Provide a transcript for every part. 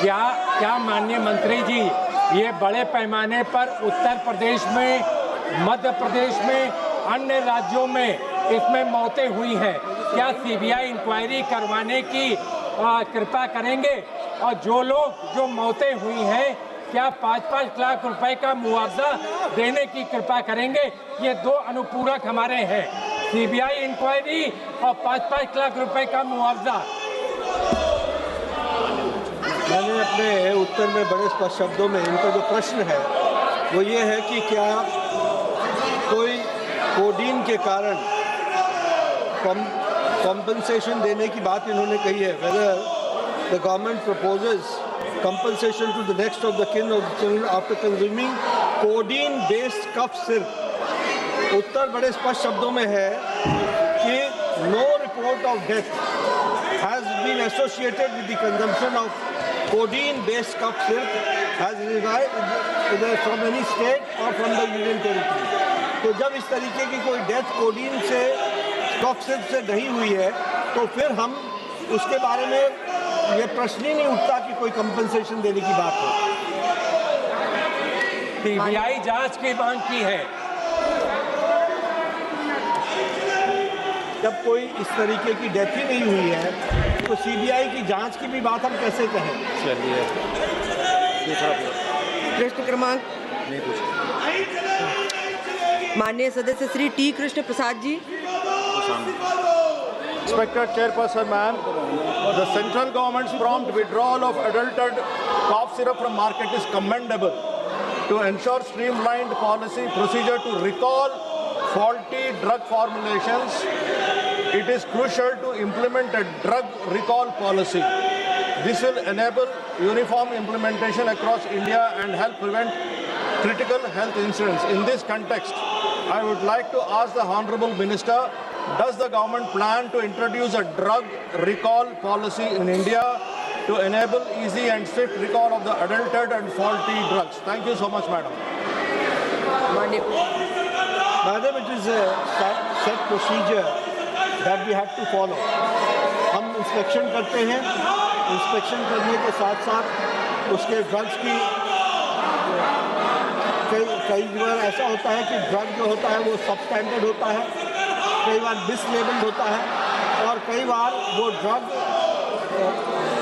क्या माननीय मंत्री जी ये बड़े पैमाने पर उत्तर प्रदेश में, मध्य प्रदेश में, अन्य राज्यों में इसमें मौतें हुई हैं, क्या सीबीआई इंक्वायरी करवाने की कृपा करेंगे? और जो मौतें हुई हैं क्या 5-5 लाख रुपए का मुआवजा देने की कृपा करेंगे? ये दो अनुपूरक हमारे हैं, सीबीआई इंक्वायरी और 5-5 लाख रुपए का मुआवजा। मैंने अपने उत्तर में बड़े स्पष्ट शब्दों में इनका जो प्रश्न है वो ये है कि क्या कोई कोडीन के कारण कॉम्पनसेशन देने की बात इन्होंने कही है। Whether the government proposes compensation to the next of the kin of the children after consuming codeine based cough syrup। उत्तर बड़े स्पष्ट शब्दों में है कि no report of death has been associated with the consumption of codeine based cough syrup has arrived from any state or from the union territory। तो जब इस तरीके की कोई डेथ कोडीन से कफ सिरप से नहीं हुई है तो फिर हम उसके बारे में ये प्रश्न ही नहीं उठता कि कोई कंपनसेशन देने की बात हो। सीबीआई जांच की मांग की है। जब कोई इस तरीके की डेथ ही नहीं हुई है तो सीबीआई की जांच की भी बात हम कैसे कहें? चलिए प्रश्न क्रमांक नहीं पूछ। माननीय सदस्य Shri T Krishna Prasad ji. Respected Chairperson, ma'am, the central government's prompt withdrawal of adulterated cough syrup from market is commendable. To ensure streamlined policy procedure to recall faulty drug formulations, it is crucial to implement a drug recall policy. This will enable uniform implementation across India and help prevent critical health incidents. In this context, I would like to ask the Honorable Minister, does the government plan to introduce a drug recall policy in India to enable easy and swift recall of the adulterated and faulty drugs? Thank you so much, madam. Madam, it is a set procedure that we have to follow. हम inspection करते हैं, inspection करने के साथ साथ उसके drugs की कई बार ऐसा होता है कि ड्रग जो होता है वो सब स्टैंडर्ड होता है, कई बार मिसलेबल्ड होता है और कई बार वो ड्रग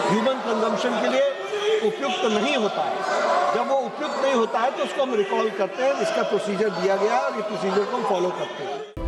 ह्यूमन कंजम्पशन के लिए उपयुक्त नहीं होता है। जब वो उपयुक्त नहीं होता है तो उसको हम रिकॉल करते हैं। इसका प्रोसीजर दिया गया है और ये प्रोसीजर को हम फॉलो करते हैं।